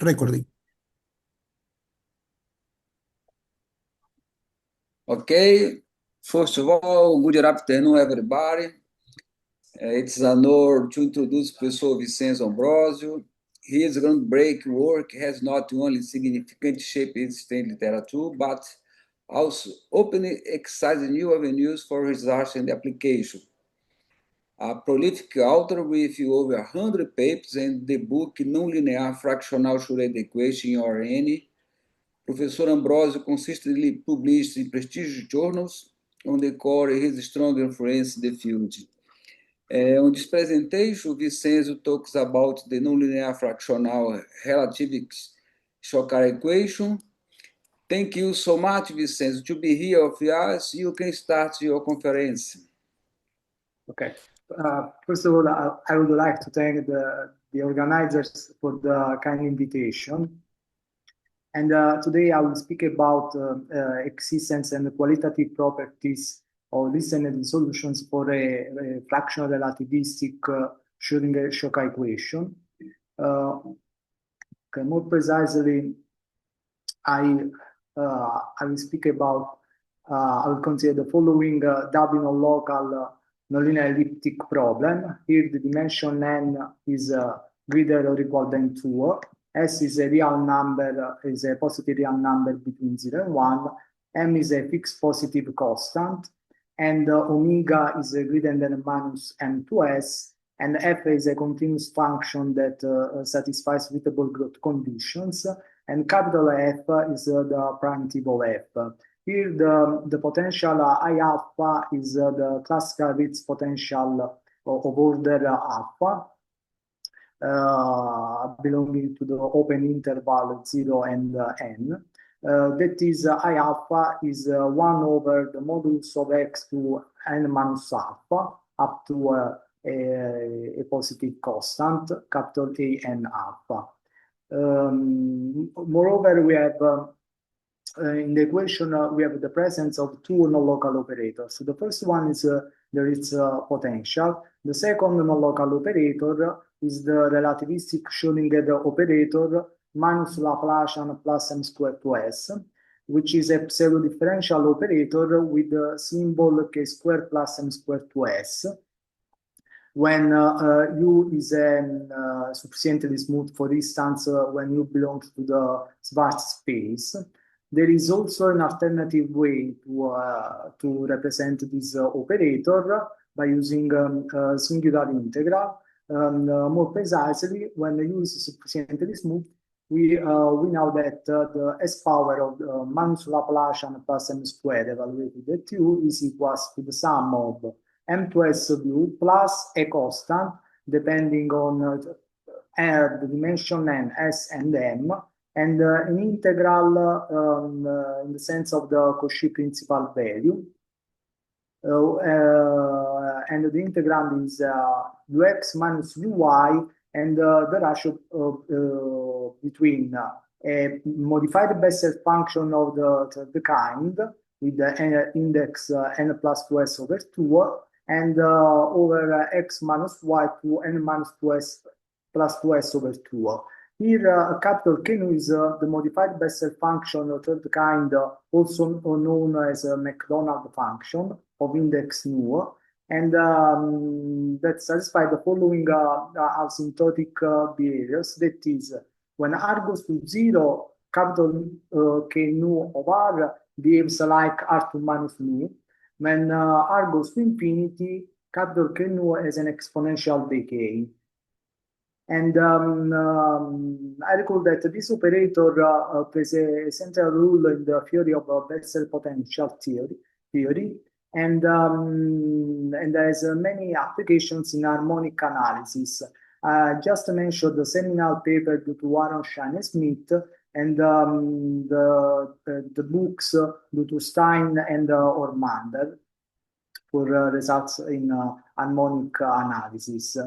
Recording. Okay, first of all, good afternoon, everybody. It's an honor to introduce Professor Vincenzo Ambrossio. His groundbreaking work has not only significantly shaped existing literature, but also opened exciting new avenues for research and application. A prolific author with over 100 papers and the book Nonlinear Fractional Schrodinger Equation or N, Professor Ambrossio consistently published in prestigious journals on the core his strong influence in the field. On this presentation, Vincenzo talks about the nonlinear fractional relativistic equation. Thank you so much, Vincenzo, to be here with us. You can start your conference. Okay. First of all, I would like to thank the organizers for the kind invitation. And today I will speak about existence and qualitative properties of listening solutions for a fractional relativistic Schrodinger-Choquard equation. Okay, more precisely, I will speak about, I will consider the following double non-local nonlinear elliptic problem. Here the dimension n is greater or equal than 2. S is a real number, is a positive real number between 0 and 1. M is a fixed positive constant. And omega is greater than minus m2s. And f is a continuous function that satisfies suitable growth conditions. And capital F is the primitive of f. Here, the potential I alpha is the classical Ritz potential of order alpha, belonging to the open interval 0 and n. That is, I alpha is 1 over the modulus of x to n minus alpha, up to a positive constant, capital A n alpha. Moreover, we have in the equation, we have the presence of two non-local operators. So the first one is there is potential. The second non-local operator is the relativistic Schrodinger operator minus Laplacian plus m squared to s, which is a pseudo-differential operator with the symbol k squared plus m squared to s. When U is sufficiently smooth, for instance, when U belongs to the Schwarz space. There is also an alternative way to represent this operator by using singular integral. More precisely, when U is sufficiently smooth, we know that the S power of minus Laplacian plus m squared evaluated at U is equal to the sum of m to s of U plus a constant depending on the dimension n, s, and m, and an integral in the sense of the Cauchy principal value. And the integrand is ux minus uy, and the ratio between a modified Bessel function of the kind with the index n plus 2s over 2 and over x minus y to n minus 2s plus 2s over 2. Here, capital K is the modified Bessel function of third kind, also known as a McDonald function of index nu, and that satisfies the following asymptotic behaviors. That is, when r goes to 0, capital K nu of r behaves like r2 minus nu. When r goes to infinity, capital K nu has an exponential decay. And I recall that this operator plays a central role in the theory of Bessel potential theory, and has many applications in harmonic analysis. Just to mention the seminal paper due to Warren, Shine, and Smith, and the books due to Stein and Ormander for results in harmonic analysis.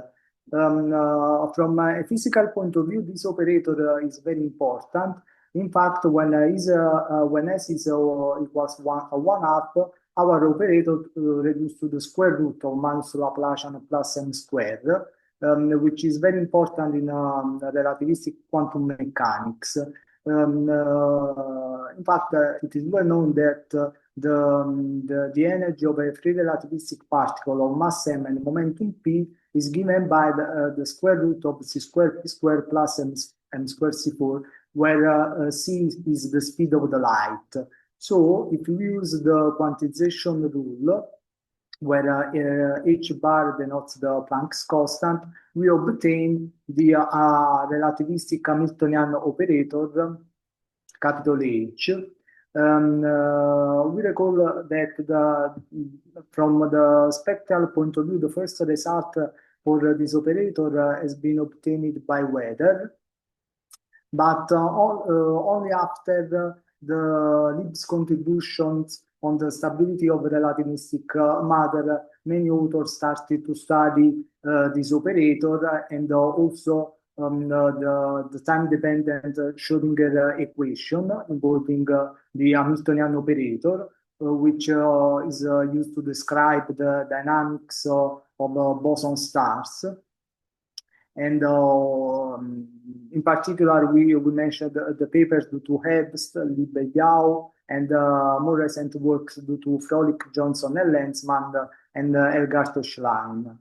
From a physical point of view, this operator is very important. In fact, when S is equals 1/2, our operator reduced to the square root of minus Laplacian plus m squared. which is very important in relativistic quantum mechanics. In fact, it is well known that the energy of a free relativistic particle of mass m and momentum p is given by the square root of c squared p squared plus m squared c4, where c is the speed of the light. So if we use the quantization rule, where h bar denotes the Planck's constant, we obtain the relativistic Hamiltonian operator, capital H. We recall that from the spectral point of view, the first result for this operator has been obtained by Weather, but only after the Leib's contributions on the stability of relativistic matter, many authors started to study this operator, and also the time-dependent Schrodinger equation involving the Hamiltonian operator, which is used to describe the dynamics of boson stars. And in particular, we mentioned the papers due to Hebst, Liebe Yao, and more recent works due to Froelich, Johnson, and Lenzman, and Elgart Schlein.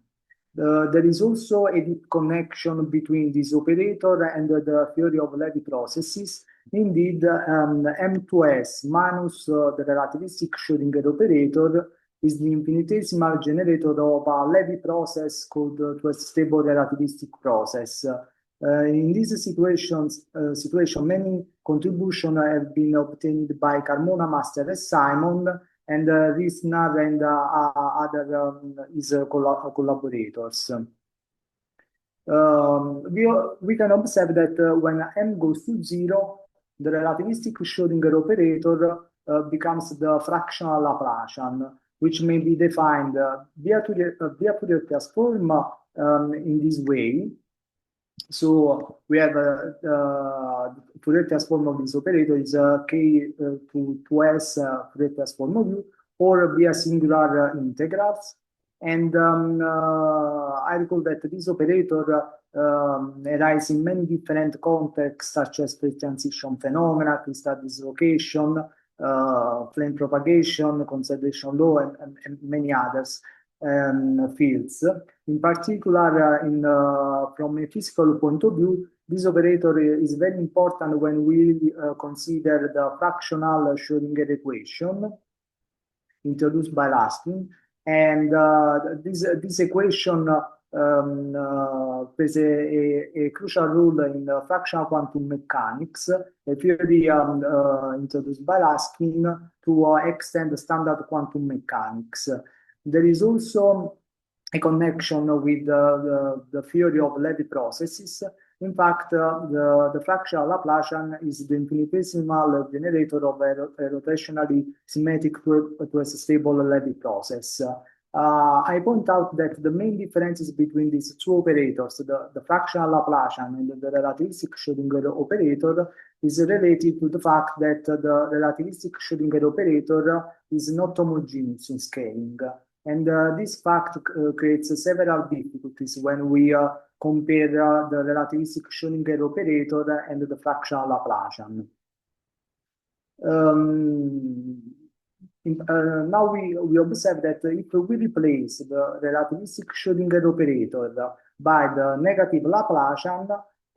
There is also a deep connection between this operator and the theory of Levy processes. Indeed, M2S minus the relativistic Schrodinger operator is the infinitesimal generator of a Levy process called to a stable relativistic process. In these situations, many contributions have been obtained by Carmona, Master, and Simon, and Riesner and other his collaborators. We can observe that when m goes to 0, the relativistic Schrodinger operator becomes the fractional Laplacian, which may be defined via Fourier transform in this way. So we have Fourier transform of this operator is k to s Fourier transform of u, or via singular integrals. And I recall that this operator arises in many different contexts, such as phase transition phenomena, crystal dislocation, flame propagation, conservation law, and many others fields. In particular, from a physical point of view, this operator is very important when we consider the fractional Schrodinger equation introduced by Laskin. And this equation plays a crucial role in fractional quantum mechanics, a theory introduced by Laskin to extend standard quantum mechanics. There is also a connection with the theory of Levy processes. In fact, the fractional Laplacian is the infinitesimal generator of a rotationally symmetric to a stable Levy process. I point out that the main differences between these two operators, the fractional Laplacian and the relativistic Schrodinger operator, is related to the fact that the relativistic Schrodinger operator is not homogeneous in scaling. And this fact creates several difficulties when we compare the relativistic Schrodinger operator and the fractional Laplacian. Now we observe that if we replace the relativistic Schrodinger operator by the negative Laplacian,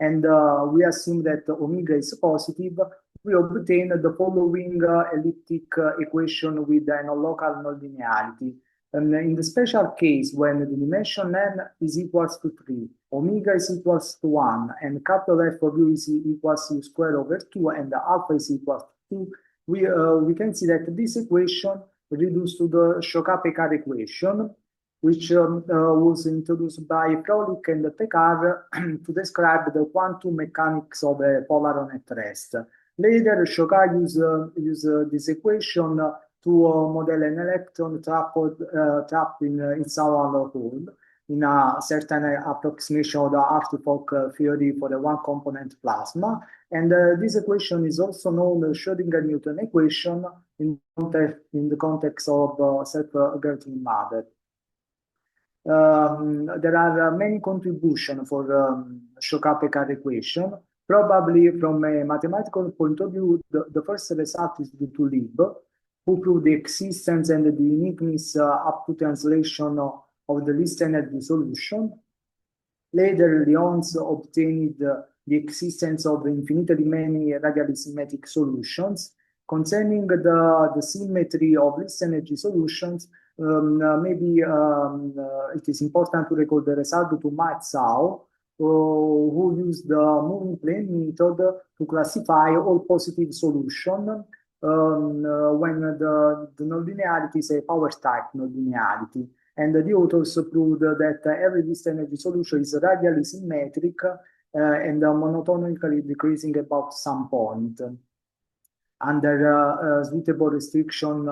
and we assume that omega is positive, we obtain the following elliptic equation with a non-local nonlinearity. And in the special case, when the dimension n is equals to 3, omega is equals to 1, and capital F of u is equals to u squared over 2, and alpha is equals to 2, we can see that this equation reduced to the Choquard-Pecard equation, which was introduced by Froelich and Pecard to describe the quantum mechanics of a polaron at rest. Later, Choquard used this equation to model an electron trapped in its own hole in a certain approximation of the Hartree-Fock theory for a one-component plasma. And this equation is also known as Schrodinger-Newton equation in the context of self-Gertling matter. There are many contributions for Choquard equation. Probably from a mathematical point of view, the first result is due to Lieb, who proved the existence and the uniqueness up to translation of the least energy solution. Later, Lyons obtained the existence of infinitely many radially symmetric solutions. Concerning the symmetry of least energy solutions, maybe it is important to recall the result to Matzau, who used the moving plane method to classify all positive solutions when the nonlinearity is a power type nonlinearity. And the authors proved that every least energy solution is radially symmetric and monotonically decreasing about some point under suitable restrictions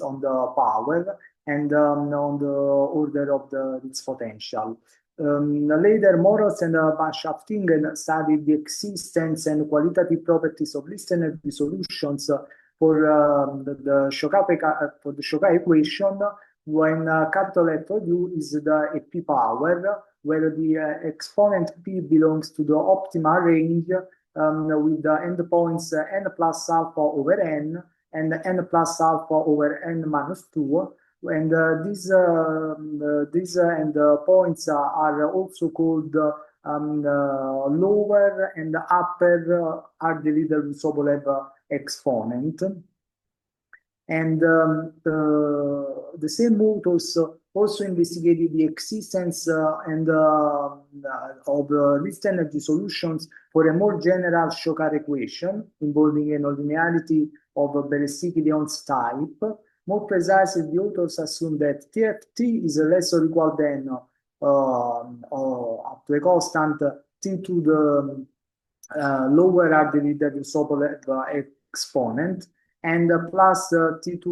on the power and on the order of its potential. Later, Morris and Van Schaftingen studied the existence and qualitative properties of least energy solutions for the Choquard equation when capital F of U is a p power, where the exponent p belongs to the optimal range with the endpoints n plus alpha over n and n plus alpha over n minus 2. And these points are also called lower and upper Ardeleiter-Sobolev exponent. And the same authors also investigated the existence and of least energy solutions for a more general Choquard equation involving a nonlinearity of Beresiki-Lyons type. More precisely, the authors assume that TFT is less or equal than up to a constant t to the lower Ardeleiter-Sobolev exponent and plus T2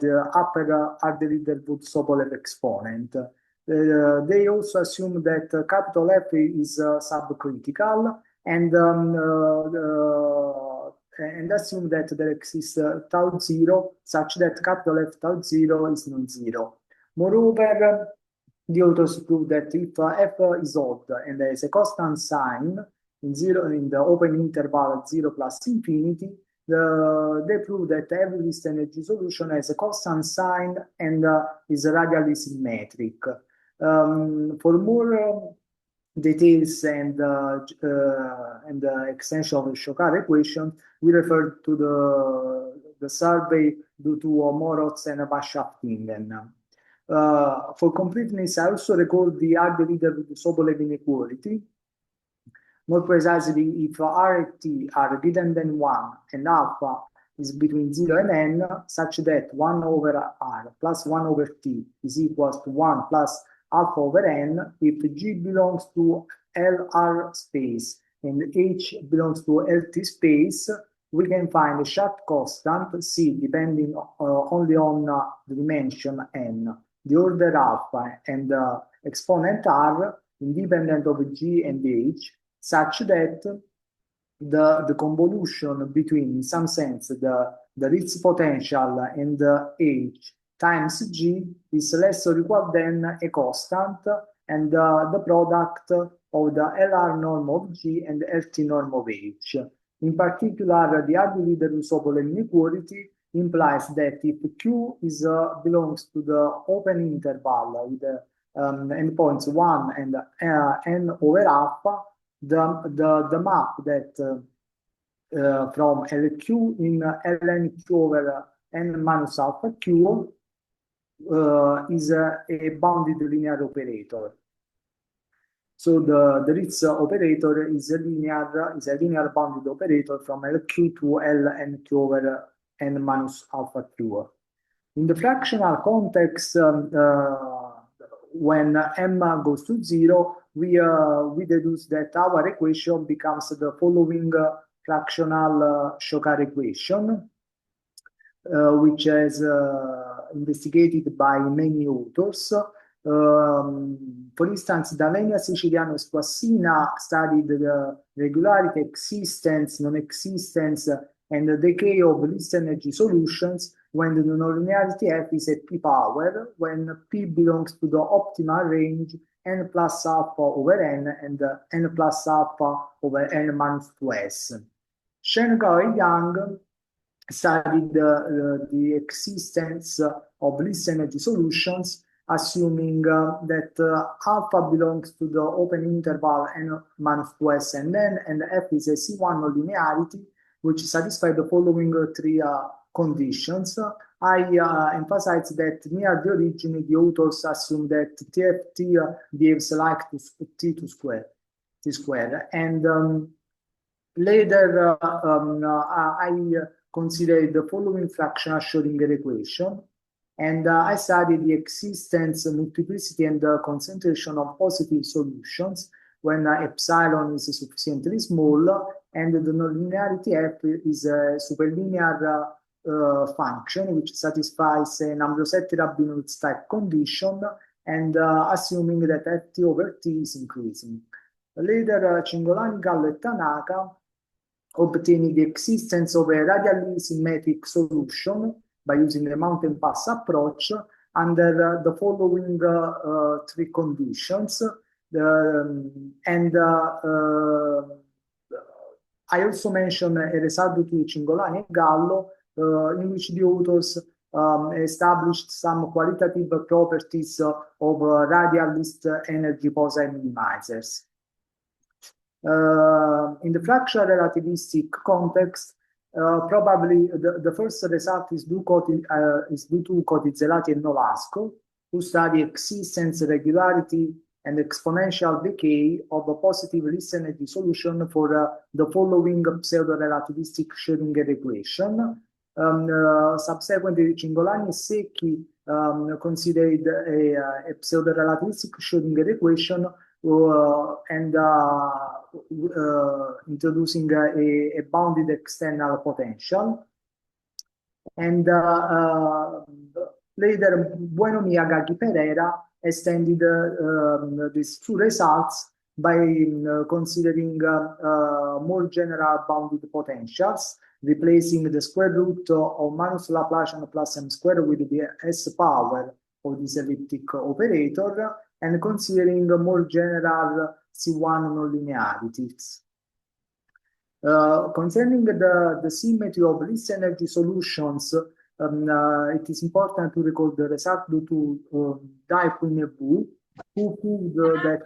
the upper Ardeleiter-Sobolev exponent. They also assume that capital F is subcritical and assume that there exists tau 0 such that capital F tau 0 is non-zero. Moreover, the authors prove that if F is odd and there is a constant sign in the open interval 0 plus infinity, they prove that every least energy solution has a constant sign and is radially symmetric. For more details and extension of the Choquard equation, we refer to the survey due to Morotz and Van Schaftingen. For completeness, I also recall the Ardeleiter-Sobolev inequality. More precisely, if R and T are greater than 1 and alpha is between 0 and n, such that 1 over R plus 1 over T is equals to 1 plus alpha over n, if G belongs to LR space and H belongs to LT space, we can find a sharp constant C depending only on the dimension n, the order alpha, and the exponent R independent of G and H, such that the convolution between, in some sense, the Ritz potential and the H times G is less or equal than a constant and the product of the LR norm of G and LT norm of H. In particular, the Ardeleiter-Sobolev inequality implies that if Q belongs to the open interval with the endpoints 1 and n over alpha, the map that from LQ in ln Q over n minus alpha Q is a bounded linear operator. So the Ritz operator is a linear bounded operator from LQ to ln Q over n minus alpha Q. In the fractional context, when m goes to 0, we deduce that our equation becomes the following fractional Choquard equation, which is investigated by many authors. For instance, D'Alenia, Siciliano, and Squassina studied the regularity, existence, non-existence, and the decay of least energy solutions when the nonlinearity f is a p power, when p belongs to the optimal range n plus alpha over n and n plus alpha over n minus 2s. Schrodinger and Young studied the existence of least energy solutions, assuming that alpha belongs to the open interval n minus 2s and n, and f is a C1 nonlinearity, which satisfies the following three conditions. I emphasize that near the origin, the authors assume that TFT behaves like t square, and later I considered the following fractional Schrodinger equation, and I studied the existence, multiplicity, and concentration of positive solutions when epsilon is sufficiently small, and the nonlinearity f is a superlinear function which satisfies an Ambrossio-Rabinowitz type condition, and assuming that ft over t is increasing. Later, Cingolani, Gallo, and Tanaka obtaining the existence of a radially symmetric solution by using the mountain pass approach under the following three conditions. I also mentioned a result to Cingolani and Gallo, in which the authors established some qualitative properties of radialist energy posi minimizers. In the fractional relativistic context, probably the first result is due to Cotizzelati and Nolasco, who study existence, regularity, and exponential decay of a positive least energy solution for the following pseudo-relativistic Schrodinger equation. Subsequently, Cingolani and Secchi considered a pseudo-relativistic Schrodinger equation and introducing a bounded external potential. And later, Bueno, Miyagaki, Pereira extended these two results by considering more general bounded potentials, replacing the square root of minus Laplacian plus m squared with the s power of this elliptic operator, and considering more general C1 nonlinearities. Concerning the symmetry of least energy solutions, it is important to recall the result due to Dai-Nebu, who proved that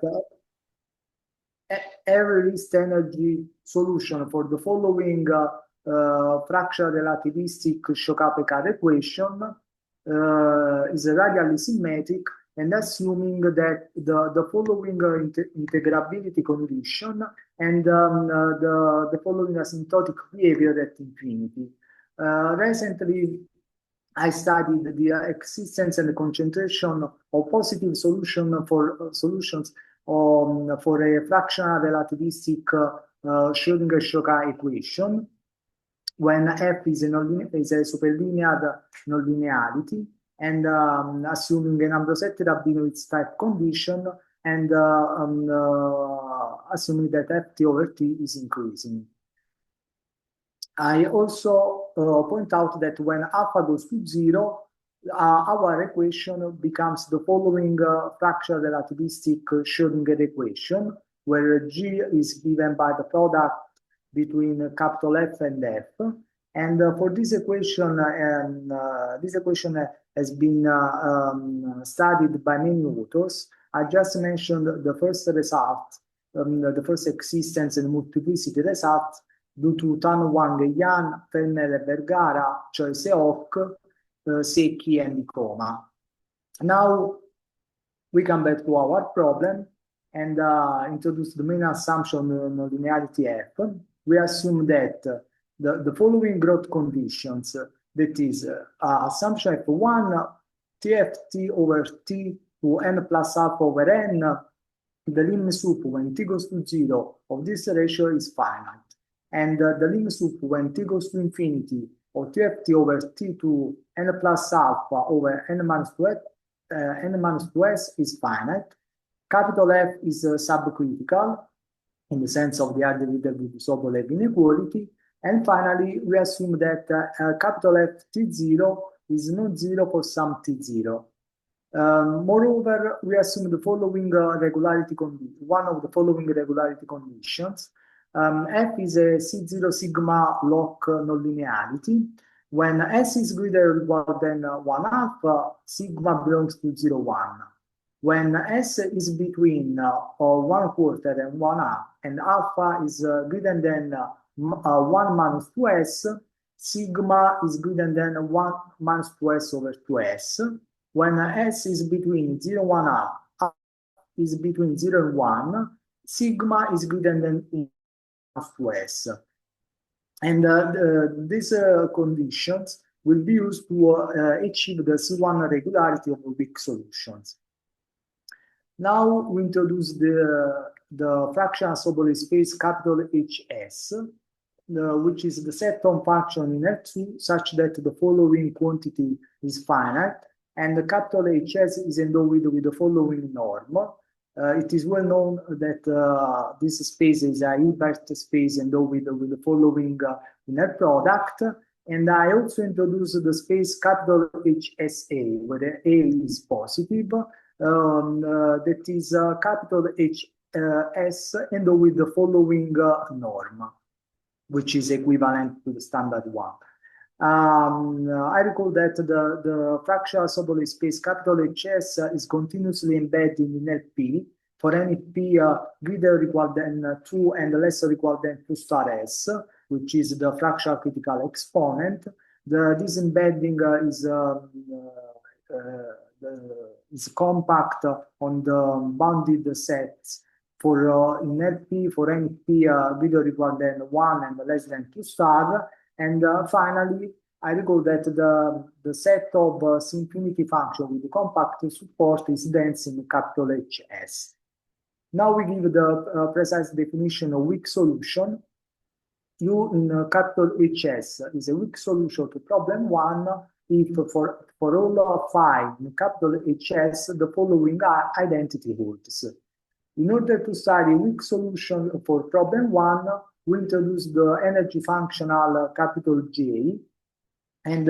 every least energy solution for the following fractional relativistic Choquard equation is radially symmetric, and assuming that the following integrability condition and the following asymptotic behavior at infinity. Recently, I studied the existence and the concentration of positive solutions for a fractional relativistic Schrodinger-Choquard equation when f is a superlinear nonlinearity, and assuming an Ambrossio-Rabinowitz type condition, and assuming that ft over t is increasing. I also point out that when alpha goes to 0, our equation becomes the following fractional relativistic Schrodinger equation, where G is given by the product between capital F and F. And for this equation has been studied by many authors. I just mentioned the first result, the first existence and multiplicity result due to Tan, Wang, Yan, Fellner, Vergara, Choiseok, Secchi, and Coma. Now we come back to our problem and introduce the main assumption on linearity F. We assume that the following growth conditions, that is, assumption F1, TFT over T to n plus alpha over n, the lim sup when t goes to 0 of this ratio is finite. And the lim sup when t goes to infinity of TFT over T to n plus alpha over n minus 2s is finite. Capital F is subcritical in the sense of the algebraic Sobolev inequality. And finally, we assume that capital F T0 is non-zero for some t0. Moreover, we assume the following regularity condition, one of the following regularity conditions. F is a C0 sigma lock nonlinearity. When S is greater or equal than 1/2, sigma belongs to 0, 1. When S is between 1/4 and 1/2, and alpha is greater than 1 minus 2s, sigma is greater than 1 minus 2s over 2s. When S is between 0 and 1/2, is between 0 and 1, sigma is greater than 1 minus 2s. And these conditions will be used to achieve the C1 regularity of weak solutions. Now we introduce the fractional subway space capital HS, which is the set of function in L2 such that the following quantity is finite, and the capital HS is endowed with the following norm. It is well known that this space is a Hilbert space endowed with the following inner product. And I also introduce the space capital HSA, where the A is positive. That is capital HS endowed with the following norm, which is equivalent to the standard one. I recall that the fractional subway space capital HS is continuously embedded in LP for any P greater or equal than 2 and less or equal than 2 star S, which is the fractional critical exponent. This embedding is compact on the bounded sets for in LP for any P greater or equal than 1 and less than 2 star. And finally, I recall that the set of infinity function with the compact support is dense in capital HS. Now we give the precise definition of weak solution. U in capital HS is a weak solution to problem 1 if for all phi in capital HS the following identity holds. In order to study weak solution for problem 1, we introduce the energy functional capital J, and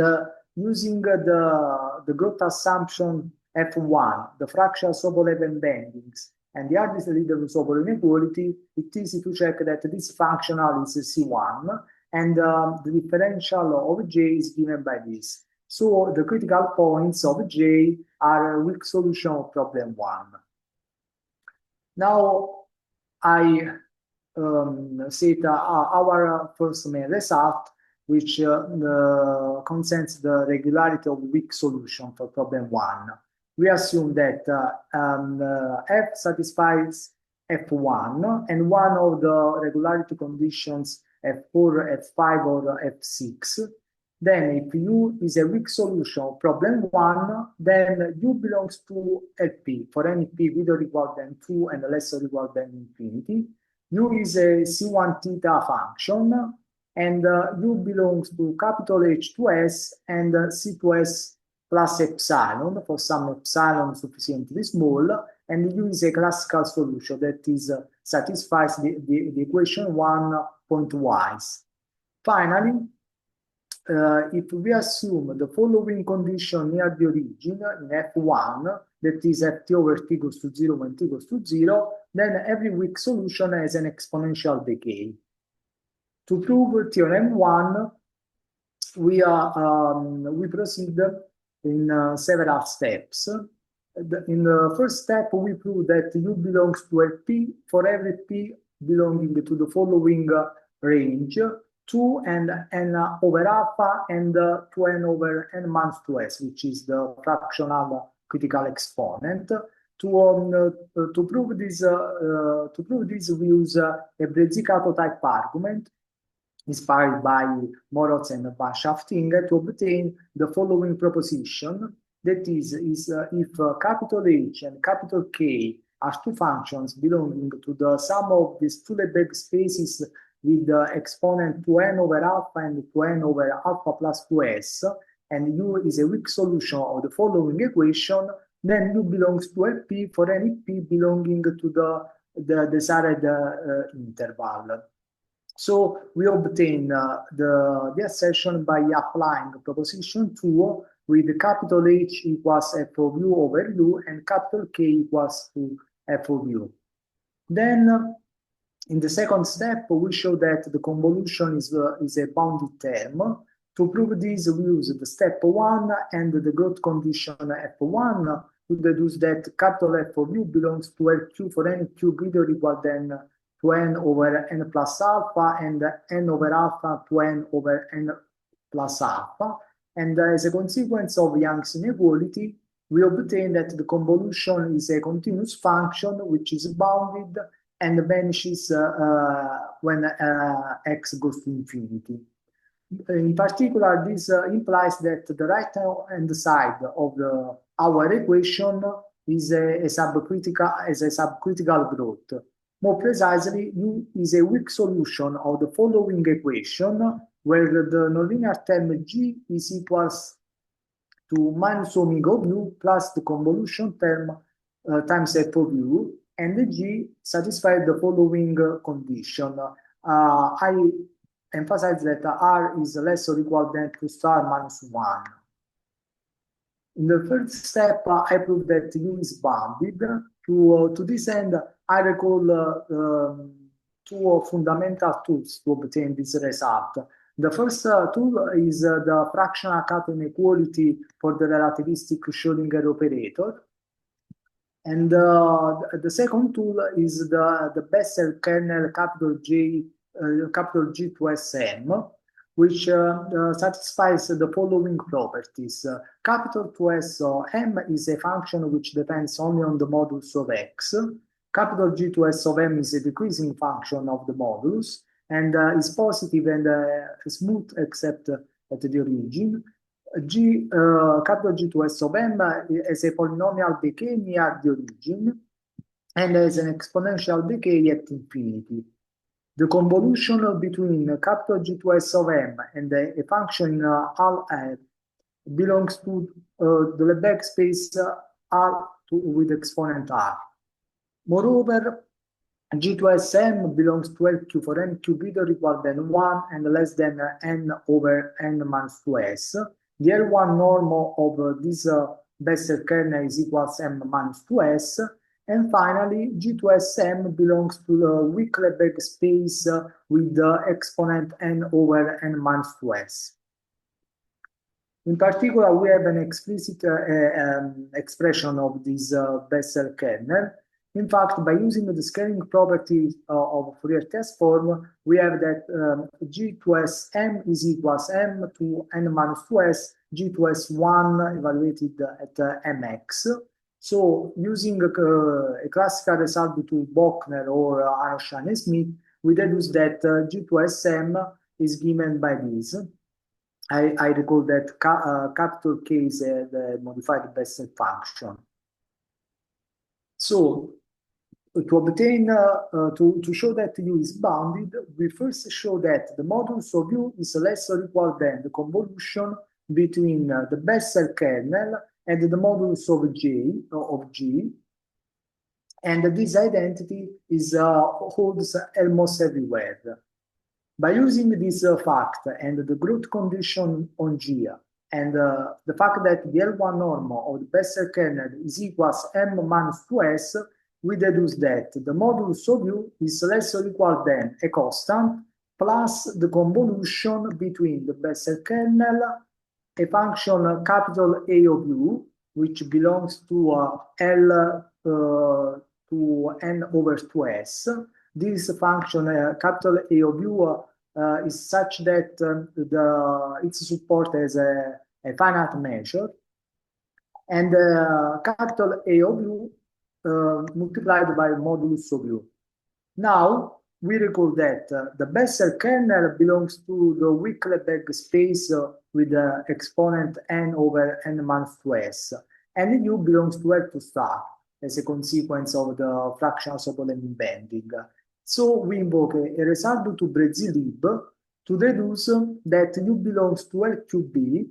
using the growth assumption F1, the fractional Sobolev bendings, and the hardest Sobolev inequality, it's easy to check that this functional is C1, and the differential of J is given by this. So the critical points of J are a weak solution of problem 1. Now I set our first main result, which concerns the regularity of weak solution for problem 1. We assume that F satisfies F1 and one of the regularity conditions F4, F5, or F6. Then if U is a weak solution of problem 1, then U belongs to LP for any P greater or equal than 2 and less or equal than infinity. U is a C1 theta function, and U belongs to capital H2S and C2S plus epsilon for some epsilon sufficiently small, and U is a classical solution that is satisfies the equation 1 pointwise. Finally, if we assume the following condition near the origin in F1, that is Ft over t goes to 0 when t goes to 0, then every weak solution has an exponential decay. To prove theorem 1, we proceed in several steps. In the first step, we prove that U belongs to LP for every P belonging to the following range: 2 and n over alpha and 2n over n minus 2s, which is the fractional critical exponent. To prove this, we use a Brezzicato type argument inspired by Morotz and Van Schaftinger to obtain the following proposition. That is if capital H and capital K are two functions belonging to the sum of these two Lebesgue spaces with the exponent 2n over alpha and 2n over alpha plus 2s, and U is a weak solution of the following equation, then U belongs to LP for any P belonging to the desired interval. So we obtain the assertion by applying proposition 2 with capital H equals f of u over u and capital K equals to f of u. Then in the second step, we show that the convolution is a bounded term. To prove this, we use the step 1 and the growth condition f1 to deduce that capital F of u belongs to LQ for any q greater or equal than to n over n plus alpha and n over alpha to n over n plus alpha. And as a consequence of Young's inequality, we obtain that the convolution is a continuous function which is bounded and vanishes when x goes to infinity. In particular, this implies that the right-hand side of our equation is a subcritical growth. More precisely, U is a weak solution of the following equation, where the nonlinear term G is equals to minus omega of U plus the convolution term times f of U, and the G satisfies the following condition. I emphasize that R is less or equal than 2 star minus 1. In the third step, I prove that U is bounded. To this end, I recall two fundamental tools to obtain this result. The first tool is the fractional cut inequality for the relativistic Schrodinger operator. And the second tool is the Bessel kernel capital G to Sm, which satisfies the following properties. Capital 2S of M is a function which depends only on the modulus of X. Capital G to S of M is a decreasing function of the modulus and is positive and smooth except at the origin. Capital G to S of M has a polynomial decay near the origin and has an exponential decay at infinity. The convolution between capital G to S of M and a function belongs to the Lebesgue space R with exponent R. Moreover, G to Sm belongs to LQ for n q greater or equal than 1 and less than n over n minus 2s. The L1 norm of this Bessel kernel is equals m minus 2s. And finally, G to Sm belongs to the weak Lebesgue space with the exponent n over n minus 2s. In particular, we have an explicit expression of this Bessel kernel. In fact, by using the scaling property of Fourier test form, we have that G to Sm is equals m to n minus 2s, G to S1 evaluated at mx. So using a classical result to Bochner or Arshane-Smith, we deduce that G to Sm is given by this. I recall that capital K is the modified Bessel function. So to obtain, to show that U is bounded, we first show that the modulus of U is less or equal than the convolution between the Bessel kernel and the modulus of G, and this identity is holds almost everywhere. By using this fact and the growth condition on G, and the fact that the L1 norm of the Bessel kernel is equals m minus 2s, we deduce that the modulus of U is less or equal than a constant plus the convolution between the Bessel kernel, a function capital A of U, which belongs to L to n over 2s. This function, capital A of U, is such that its support as a finite measure, and capital A of U multiplied by modulus of U. Now, we recall that the Bessel kernel belongs to the weak Lebesgue space with the exponent n over n minus 2s, and U belongs to L2 star as a consequence of the fractional Sobolev bending. So we invoke a result to Brezilib to deduce that U belongs to LQB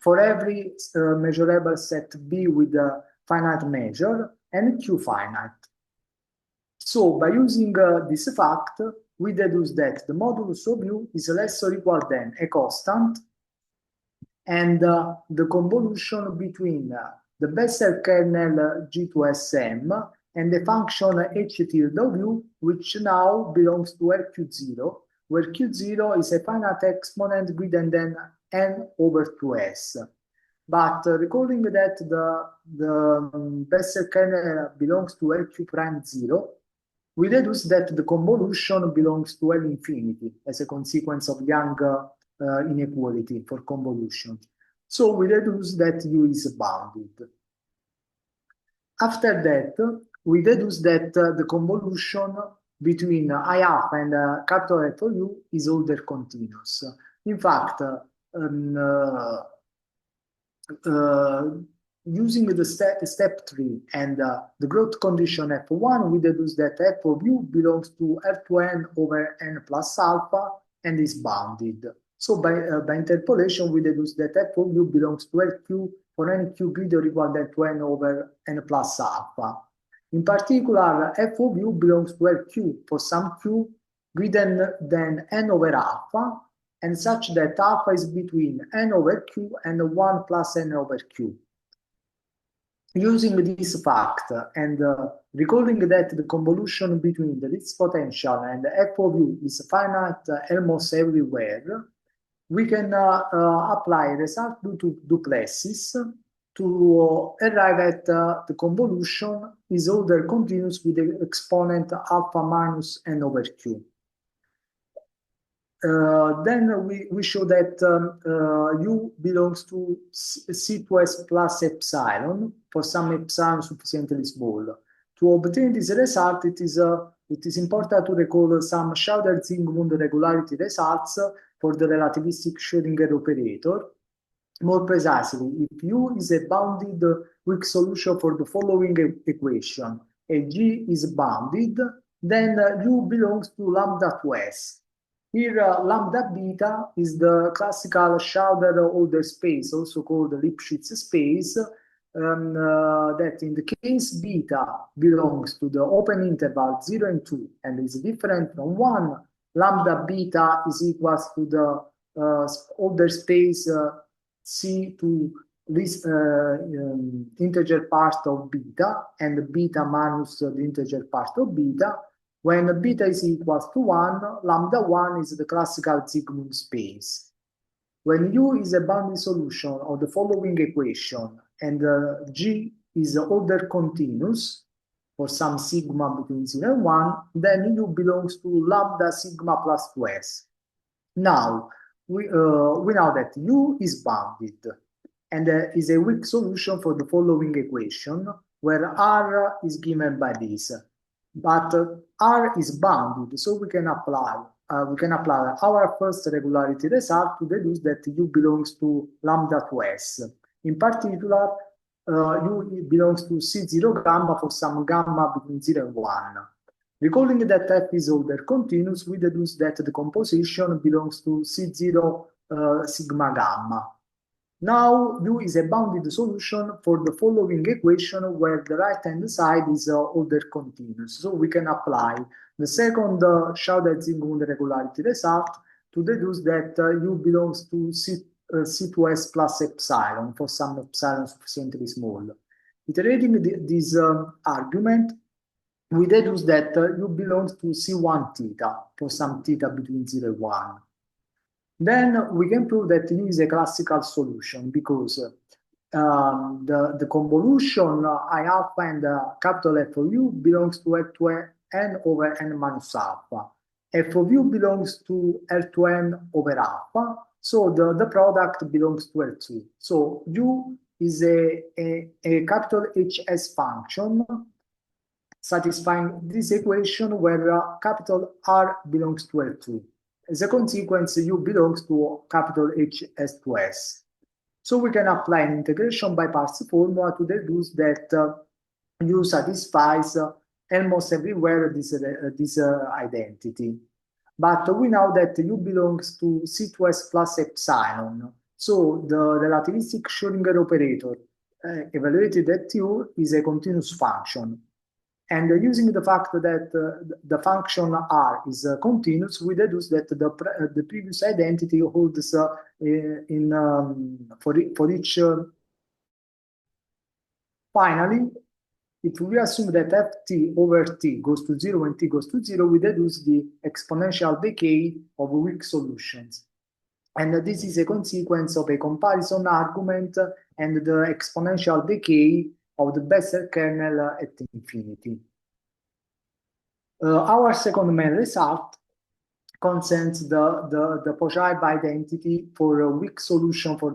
for every measurable set B with a finite measure and Q finite. So by using this fact, we deduce that the modulus of U is less or equal than a constant and the convolution between the Bessel kernel G to Sm and the function h tilde of u, which now belongs to RQ0, where Q0 is a finite exponent greater than n over 2s. But recalling that the Bessel kernel belongs to RQ prime 0, we deduce that the convolution belongs to L infinity as a consequence of Young inequality for convolution. So we deduce that U is bounded. After that, we deduce that the convolution between I alpha and capital F of U is order continuous. In fact, using the step 3 and the growth condition F1, we deduce that F of U belongs to R to n over n plus alpha and is bounded. So by interpolation, we deduce that F of U belongs to RQ for any Q greater or equal than to n over n plus alpha. In particular, F of U belongs to RQ for some Q greater than n over alpha, and such that alpha is between n over Q and 1 plus n over Q. Using this fact and recalling that the convolution between the least potential and F of U is finite almost everywhere, we can apply result due to duplexes to arrive at the convolution is order continuous with the exponent alpha minus n over Q. Then we show that U belongs to C2S plus epsilon for some epsilon sufficiently small. To obtain this result, it is important to recall some Schauder-Zingmund regularity results for the relativistic Schrodinger operator. More precisely, if U is a bounded weak solution for the following equation, and G is bounded, then U belongs to lambda to S. Here, lambda beta is the classical Schauder order space, also called Lipschitz space, that in the case beta belongs to the open interval 0 and 2 and is different from 1, lambda beta is equal to the order space C to this integer part of beta and beta minus the integer part of beta. When beta is equal to 1, lambda 1 is the classical Zygmund space. When U is a bounded solution of the following equation and G is order continuous for some sigma between 0 and 1, then U belongs to lambda sigma plus 2s. Now, we know that U is bounded and is a weak solution for the following equation, where R is given by this. But R is bounded, so we can apply our first regularity result to deduce that U belongs to lambda to S. In particular, U belongs to C0 gamma for some gamma between 0 and 1. Recalling that F is order continuous, we deduce that the composition belongs to C0 sigma gamma. Now, U is a bounded solution for the following equation where the right-hand side is order continuous. So we can apply the second Schauder-Zingmund regularity result to deduce that U belongs to C2S plus epsilon for some epsilon sufficiently small. Iterating this argument, we deduce that U belongs to C1 theta for some theta between 0 and 1. Then we can prove that U is a classical solution because the convolution I alpha and capital F of U belongs to R to n over n minus alpha. F of U belongs to R to n over alpha, so the product belongs to R2. So U is a capital HS function satisfying this equation where capital R belongs to R2. As a consequence, U belongs to capital HS to S. So we can apply an integration by parts formula to deduce that U satisfies almost everywhere this identity. But we know that U belongs to C2S plus epsilon. So the relativistic Schrodinger operator evaluated at U is a continuous function. And using the fact that the function R is continuous, we deduce that the previous identity holds for each. Finally, if we assume that ft over t goes to 0 when t goes to 0, we deduce the exponential decay of weak solutions. And this is a consequence of a comparison argument and the exponential decay of the Bessel kernel at infinity. Our second main result concerns the Poiseuille identity for a weak solution for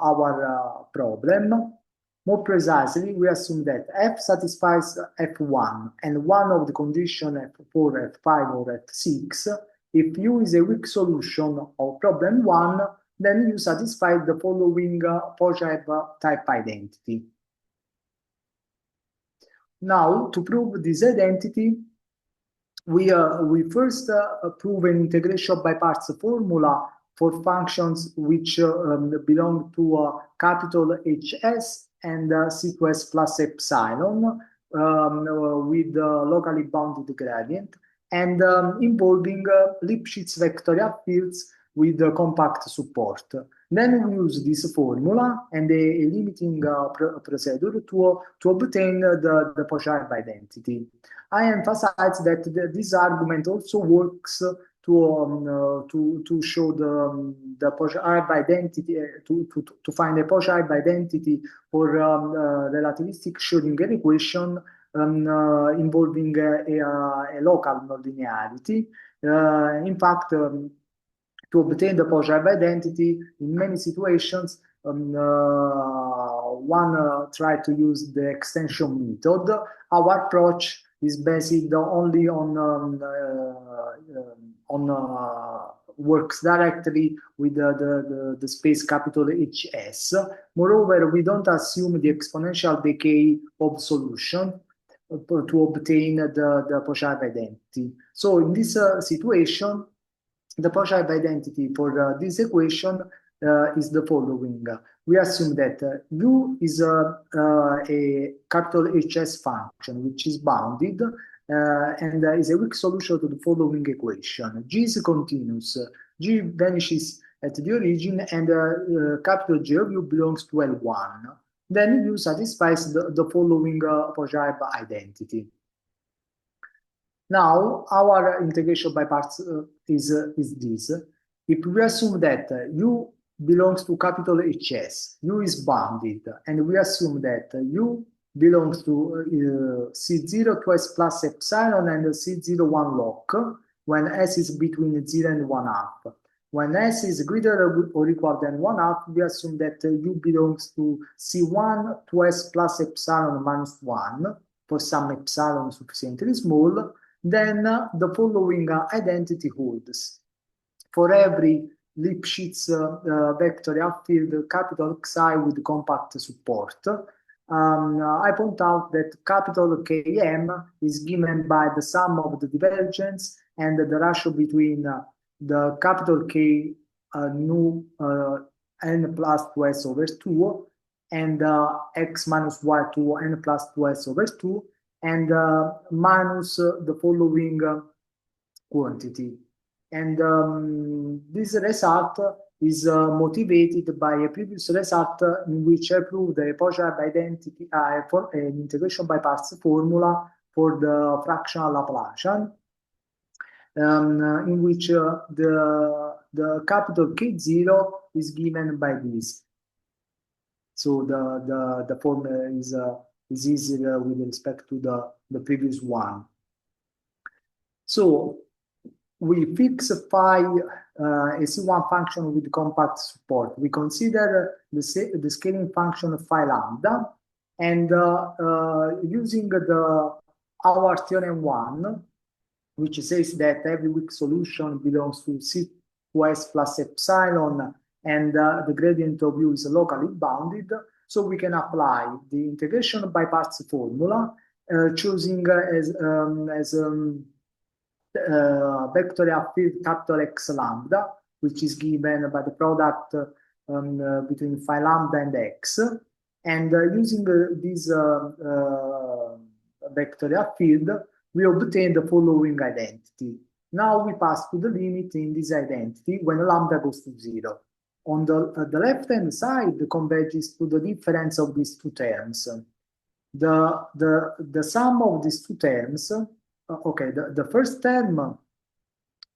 our problem. More precisely, we assume that f satisfies f1 and one of the conditions f4, f5, or f6. If u is a weak solution of problem 1, then u satisfies the following Poiseuille type identity. Now, to prove this identity, we first prove an integration by parts formula for functions which belong to capital Hs and C2S plus epsilon with locally bounded gradient, and involving Lipschitz vectorial fields with compact support. Then we use this formula and a limiting procedure to obtain the Poiseuille identity. I emphasize that this argument also works to show the Poiseuille identity, to find a Poiseuille identity for relativistic Schrodinger equation involving a local nonlinearity. In fact, to obtain the Poiseuille identity, in many situations, one tries to use the extension method. Our approach is based only on works directly with the space capital Hs. Moreover, we don't assume the exponential decay of solution to obtain the Poiseuille identity. So in this situation, the Poiseuille identity for this equation is the following. We assume that u is a capital Hs function which is bounded and is a weak solution to the following equation. G is continuous. G vanishes at the origin, and capital G of u belongs to L1. Then u satisfies the following Poiseuille identity. Now, our integration by parts is this. If we assume that u belongs to capital Hs, u is bounded, and we assume that u belongs to C0 to S plus epsilon and C0 1 loc, when S is between 0 and 1/2. When S is greater or equal than 1/2, we assume that u belongs to C1 to S plus epsilon minus 1, for some epsilon sufficiently small. Then the following identity holds. For every Lipschitz vectorial field capital Xi with compact support, I point out that capital Km is given by the sum of the divergence and the ratio between the capital K nu n plus 2s over 2 and x minus y2 n plus 2s over 2 and minus the following quantity. And this result is motivated by a previous result in which I proved a Poiseuille identity for an integration by parts formula for the fractional Laplacian, in which the capital K0 is given by this. So the formula is easier with respect to the previous one. So we fix phi a C1 function with compact support. We consider the scaling function phi lambda, and using our theorem 1, which says that every weak solution belongs to C2S plus epsilon, and the gradient of u is locally bounded, so we can apply the integration by parts formula, choosing as vectorial field capital X lambda, which is given by the product between phi lambda and x, and using this vectorial field, we obtain the following identity. Now we pass to the limit in this identity when lambda goes to 0. On the left-hand side, converges to the difference of these two terms. The sum of these two terms, the first term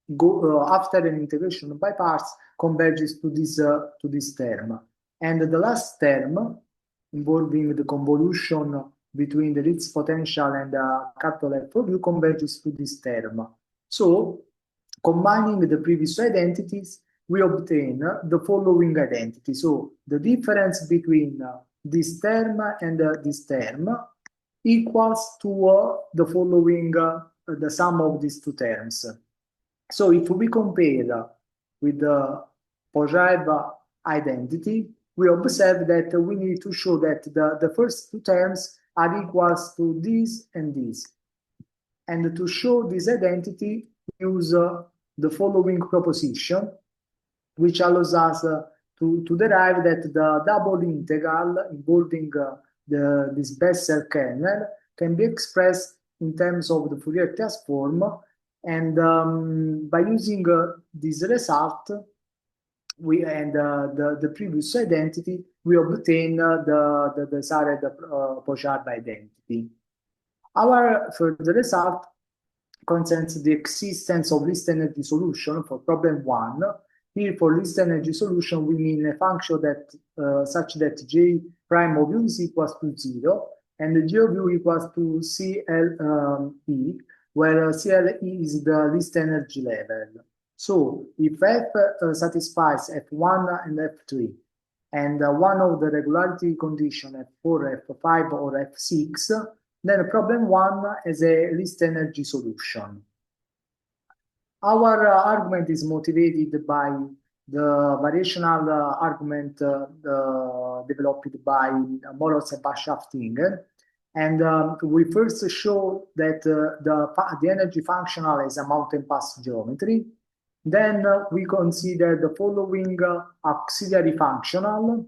after an integration by parts converges to this term, and the last term involving the convolution between the Ritz potential and capital F of u converges to this term. So, combining the previous identities, we obtain the following identity. So, the difference between this term and this term equals to the following, the sum of these two terms. So, if we compare with the Pojaev identity, we observe that we need to show that the first two terms are equals to this and this. And to show this identity, we use the following proposition, which allows us to derive that the double integral involving this Bessel kernel can be expressed in terms of the Fourier transform. And by using this result, the previous identity, we obtain the desired Pojaev identity. Our further result concerns the existence of least energy solution for problem 1. Here, for least energy solution, we mean a function that such that J prime of u is equals to 0 and G of u equals to CLE, where CLE is the least energy level. So, if F satisfies F1 and F3, and one of the regularity condition F4, F5, or F6, then problem 1 has a least energy solution. Our argument is motivated by the variational argument developed by Moros and Schaftinger. And we first show that the energy functional is a mountain pass geometry. Then we consider the following auxiliary functional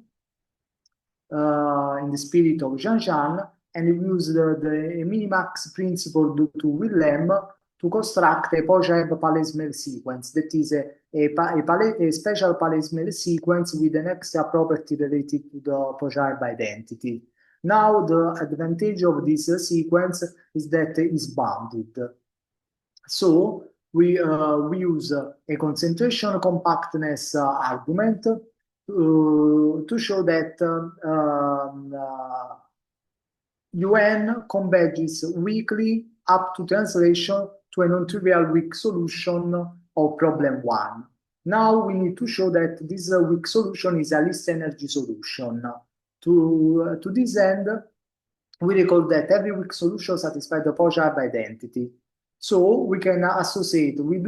in the spirit of Jean-Jean, and we use the minimax principle due to Willem to construct a Pojaev-Palesmer sequence, that is a special Palesmer sequence with an extra property related to the Pojaev identity. Now, the advantage of this sequence is that it is bounded. So, we use a concentration compactness argument to show that UN converges weakly up to translation to a non-trivial weak solution of problem 1. Now we need to show that this weak solution is a least energy solution. To this end, we recall that every weak solution satisfies the Pojaev identity. So we can associate with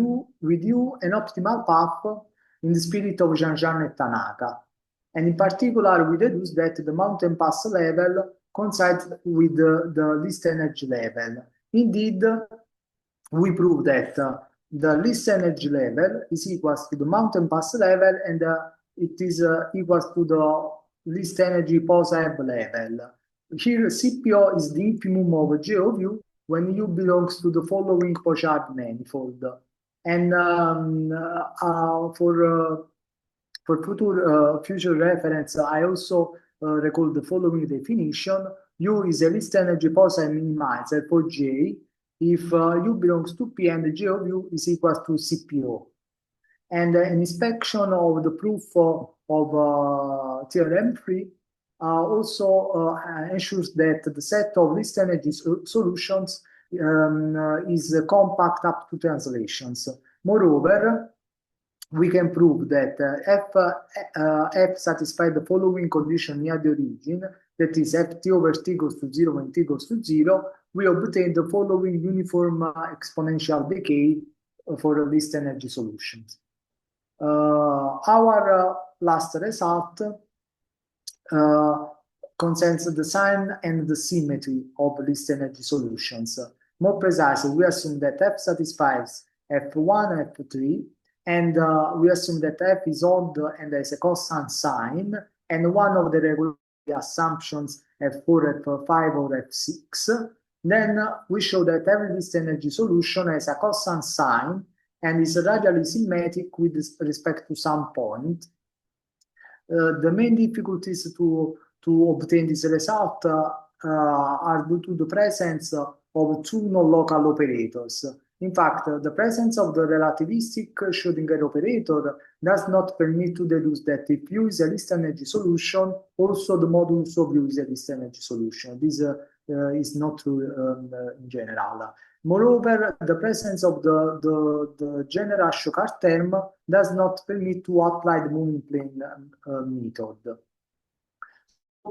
you an optimal path in the spirit of Jean-Jean and Tanaka. And in particular, we deduce that the mountain pass level coincides with the least energy level. Indeed, we prove that the least energy level is equal to the mountain pass level, and it is equal to the least energy Pojaev level. Here, CPO is the infimum of J of u when u belongs to the following Pojaev manifold. And for future reference, I also recall the following definition. U is a least energy Pojaev minimizer for J if u belongs to P and J of u is equal to CPO. And an inspection of the proof of theorem 3 also ensures that the set of least energy solutions is compact up to translations. Moreover, we can prove that F satisfies the following condition near the origin, that is Ft over t goes to 0 when t goes to 0, we obtain the following uniform exponential decay for least energy solutions. Our last result concerns the sign and the symmetry of least energy solutions. More precisely, we assume that F satisfies F1 and F3, and we assume that F is odd and has a constant sign, and one of the regular assumptions F4, F5, or F6. Then we show that every least energy solution has a constant sign and is radially symmetric with respect to some point. The main difficulties to obtain this result are due to the presence of two non-local operators. In fact, the presence of the relativistic Schrodinger operator does not permit to deduce that if U is a least energy solution, also the modulus of U is a least energy solution. This is not true in general. Moreover, the presence of the general Choquard term does not permit to apply the moving plane method.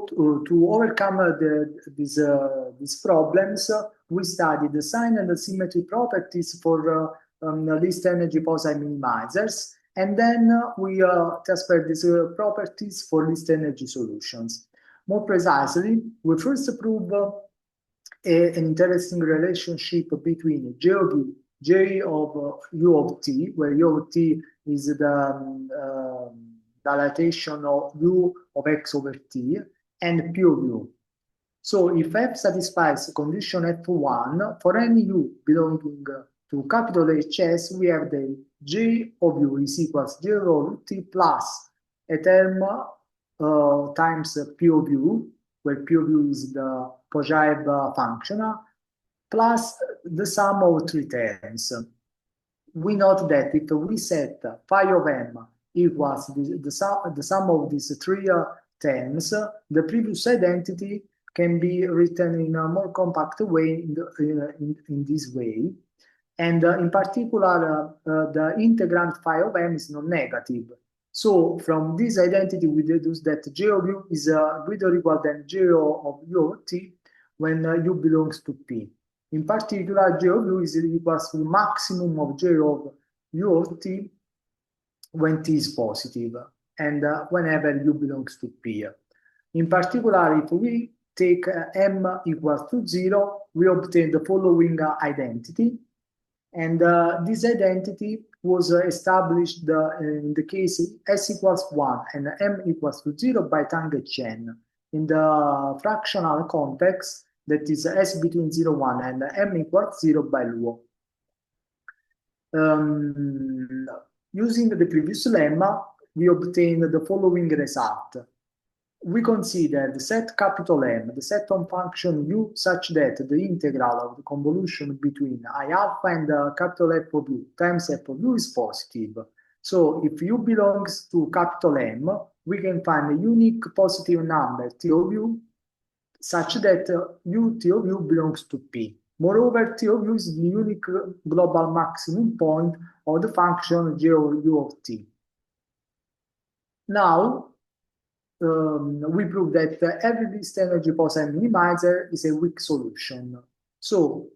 To overcome these problems, we studied the sign and the symmetry properties for least energy posi minimizers, and then we transferred these properties for least energy solutions. More precisely, we first prove an interesting relationship between J of U of t, where U of t is the dilatation of U of x over t, and P of U. So if F satisfies condition F1, for any U belonging to capital HS, we have the J of U is equals J of t plus a term times P of U, where P of U is the Pojaev function, plus the sum of three terms. We note that if we set phi of m equals the sum of these three terms, the previous identity can be written in a more compact way in this way. And in particular, the integrand phi of m is non-negative. So from this identity, we deduce that J of U is greater or equal than J of U of t when U belongs to P. In particular, J of U is equals to the maximum of J of U of t when t is positive, and whenever U belongs to P. In particular, if we take m equals to 0, we obtain the following identity. And this identity was established in the case S equals 1 and M equals to 0 by Tang et Chen. In the fractional context, that is S between 0 and 1 and M equals 0 by Luo. Using the previous lemma, we obtain the following result. We consider the set capital M, the set on function U, such that the integral of the convolution between I alpha and capital F of U times F of U is positive. So if U belongs to capital M, we can find a unique positive number T of U, such that U T of U belongs to P. Moreover, T of U is the unique global maximum point of the function J of U of T. Now, we prove that every least energy posi minimizer is a weak solution. So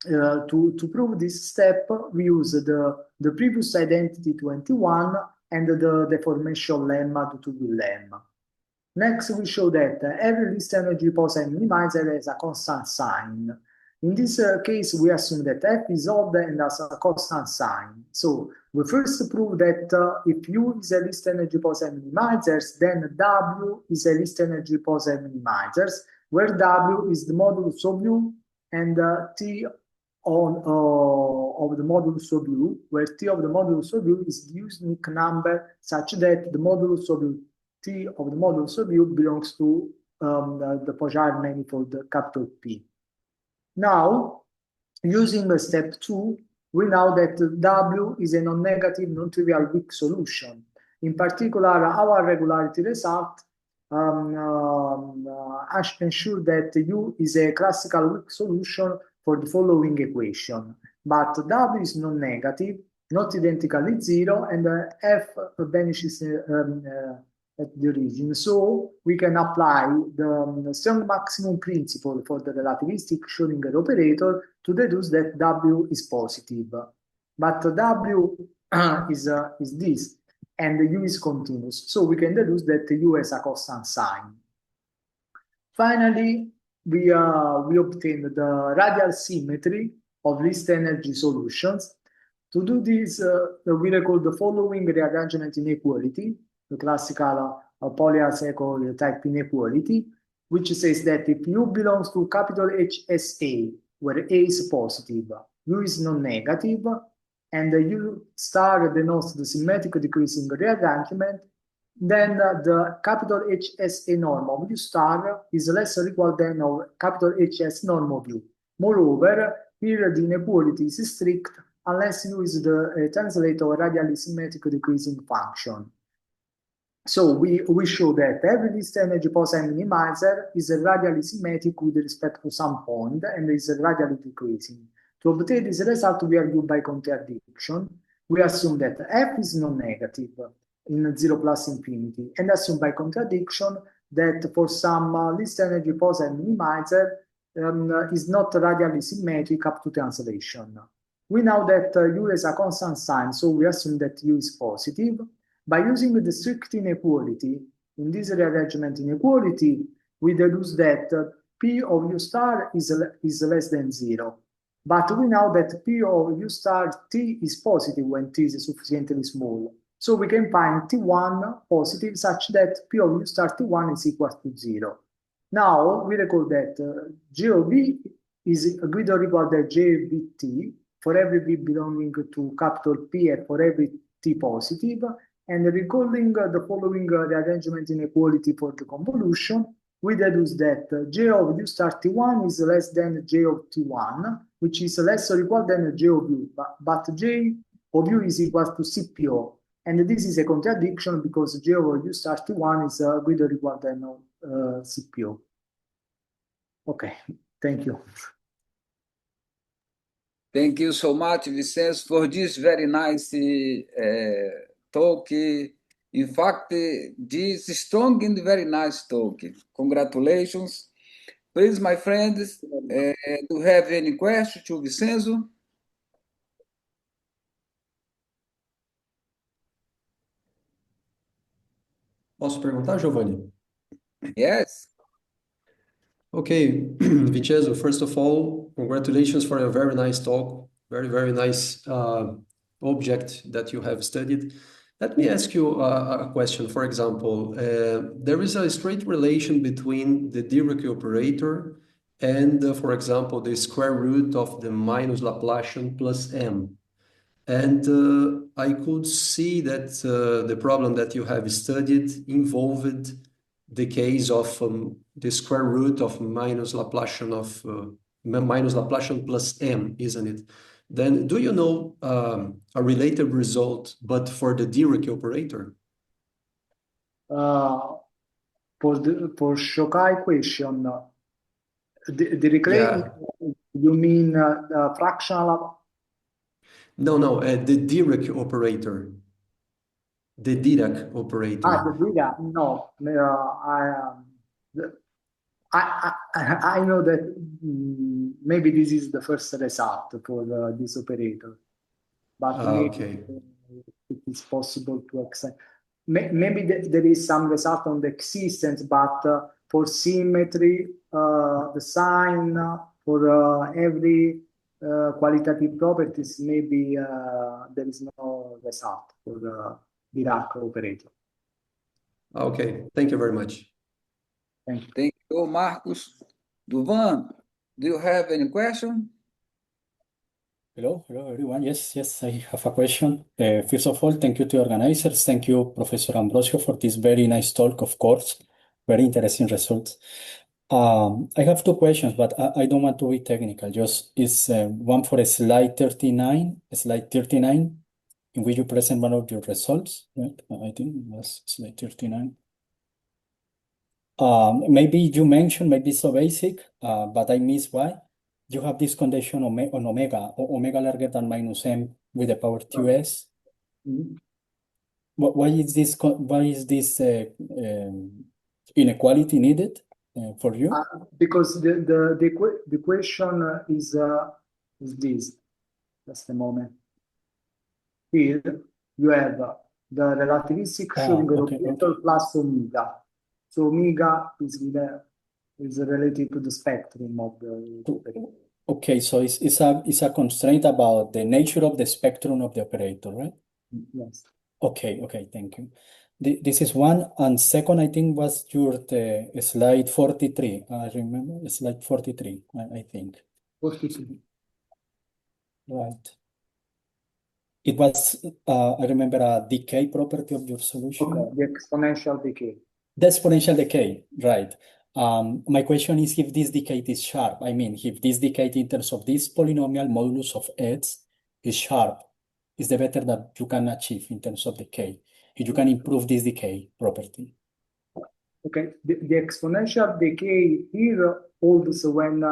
to prove this step, we use the previous identity 21 and the deformation lemma due to the lemma. Next, we show that every least energy posi minimizer has a constant sign. In this case, we assume that F is odd and has a constant sign. So we first prove that if U is a least energy posi minimizers, then W is a least energy posi minimizers, where W is the modulus of U and T of the modulus of U, where T of the modulus of U is the unique number such that the modulus of U, T of the modulus of U belongs to the Pojaev manifold capital P. Now, using step 2, we know that W is a non-negative, non-trivial weak solution. In particular, our regularity result ensures that U is a classical weak solution for the following equation. But W is non-negative, not identically 0, and F vanishes at the origin. So we can apply the strong maximum principle for the relativistic Schrodinger operator to deduce that W is positive. But W is this, and U is continuous. So we can deduce that U has a constant sign. Finally, we obtain the radial symmetry of least energy solutions. To do this, we record the following rearrangement inequality, the classical Polias-Ekor type inequality. which says that if U belongs to capital HSA, where A is positive, U is non-negative, and U star denotes the symmetric decreasing rearrangement, then the capital HSA norm of U star is less or equal than of capital HS norm of U. Moreover, here the inequality is strict unless U is the translator of radially symmetric decreasing function. So we show that every least energy Poisson minimizer is radially symmetric with respect to some point and is radially decreasing. To obtain this result, we argue by contradiction. We assume that f is non-negative in 0 plus infinity, and assume by contradiction that for some least energy Poisson minimizer is not radially symmetric up to translation. We know that U is a constant sign, so we assume that U is positive. By using the strict inequality, in this rearrangement inequality, we deduce that P of U star is less than 0. But we know that P of U star T is positive when T is sufficiently small. So we can find T1 positive such that P of U star T1 is equal to 0. Now we recall that G of V is greater or equal than J of T for every V belonging to capital P and for every T positive. And recalling the following rearrangement inequality for the convolution, we deduce that J of U star T1 is less than J of T1, which is less or equal than J of U, but J of U is equal to CPO. And this is a contradiction because J of U star T1 is greater or equal than CPO. Okay, thank you. Thank you so much, Vincenzo, for this very nice talk. In fact, this is strong and very nice talk. Congratulations. Please, my friends, do you have any question to Vincenzo? Posso perguntar, Giovanni? Yes. Okay, Vincenzo, first of all, congratulations for a very nice talk, very nice object that you have studied. Let me ask you a question. For example, there is a straight relation between the Dirac operator and, for example, the square root of the minus Laplacian plus m. And I could see that the problem that you have studied involved the case of the square root of minus Laplacian plus m, isn't it? Then do you know a related result, but for the Dirac operator? For Choquard equation, you mean fractional? No, the Dirac operator. The Dirac operator. The Dirac, no. I know that maybe this is the first result for this operator, but okay. it is possible to accept. Maybe there is some result on the existence, but for symmetry, the sign for every qualitative properties, maybe there is no result for the Dirac operator. Okay, thank you very much. Thank you. Thank you, Marcos. Duvan, do you have any question? Hello everyone. Yes, I have a question. First of all, thank you to the organizers. Thank you, Professor Ambrosio, for this very nice talk, of course. Very interesting results. I have two questions, but I don't want to be technical. Just is one for slide 39, in which you present one of your results, right? I think it was slide 39. Maybe you mentioned, maybe so basic, but I missed why. You have this condition on omega larger than minus m with the power 2s. Mm-hmm. Why is this inequality needed for you? Because the equation is this. Just a moment. Here you have the relativistic Schrodinger-Choquard plus omega. So omega is related to the spectrum of the operator. Okay, so it's a constraint about the nature of the spectrum of the operator, right? Yes. Okay, thank you. This is one, and second, I think was your slide 43. I remember slide 43, I think. Right. It was, I remember, a decay property of your solution. Okay, the exponential decay. The exponential decay, right. My question is if this decay is sharp. I mean, if this decay in terms of this polynomial modulus of x is sharp, is the better that you can achieve in terms of decay. If you can improve this decay property. Okay, the exponential decay here holds when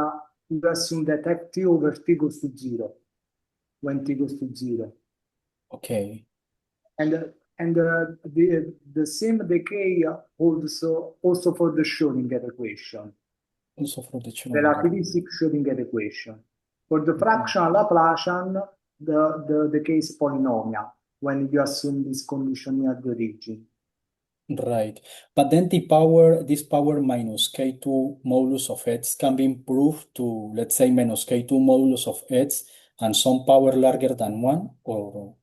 you assume that ft over t goes to 0, when t goes to 0. Okay. And the same decay holds also for the Schrodinger equation. Also for the Relativistic Schrodinger equation. For the fractional Laplacian, the decay is polynomial when you assume this condition near the origin. Right. But then this power minus k2 modulus of x can be improved to, let's say, minus k2 modulus of x and some power larger than 1, or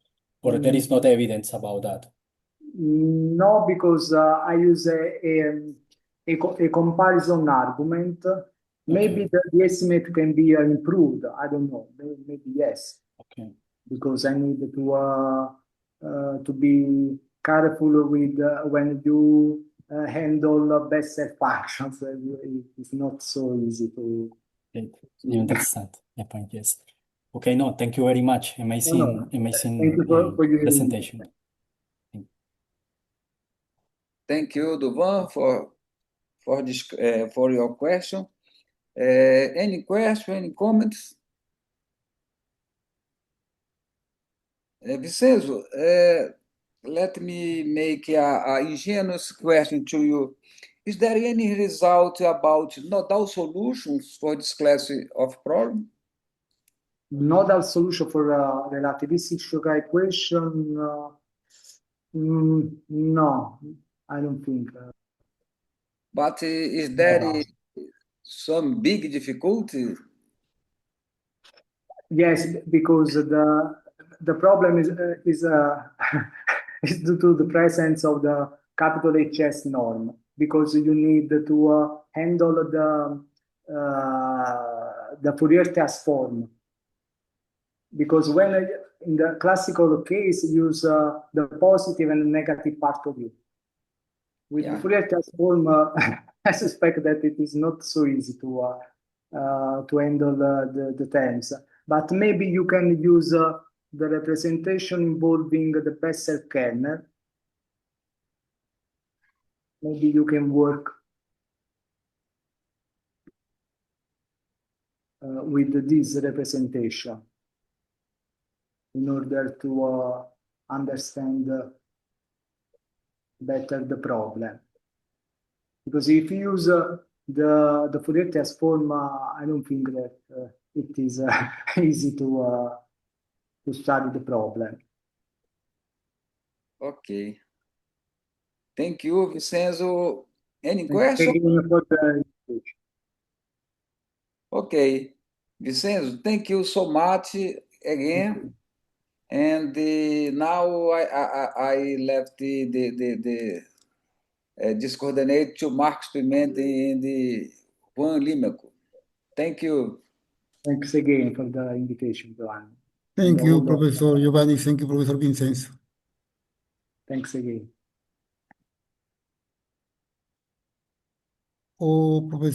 there is not evidence about that? No, because I use a comparison argument. Maybe the estimate can be improved. I don't know. Maybe yes. Okay. Because I need to be careful with when you handle Bessel functions. It's not so easy to. You understand my point, yes. Okay, no, thank you very much. Amazing Thank you for your presentation. Thank you, Duvan, for your question. Any question, any comments? Vincenzo, let me make a ingenious question to you. Is there any result about nodal solutions for this class of problem? Nodal solution for relativistic Choquard equation? No, I don't think. But is there some big difficulty? Yes, because the problem is is due to the presence of the capital HS norm, because you need to handle the Fourier transform. Because when in the classical case use the positive and negative part of it. With the Fourier transform, I suspect that it is not so easy to handle the terms. But maybe you can use the representation involving the Bessel kernel. Maybe you can work with this representation in order to understand better the problem. Because if you use the Fourier transform, I don't think that it is easy to study the problem. Okay. Thank you, Vincenzo. Any questions? Okay. Vincenzo, thank you so much again. And now I left the this coordinate to Marcos Pimenta and Juan Limaco. Thank you. Thanks again for the invitation, Giovanni. Thank you, Professor Giovanni. Thank you, Professor Vincenzo. Thanks again. Oh, Professor.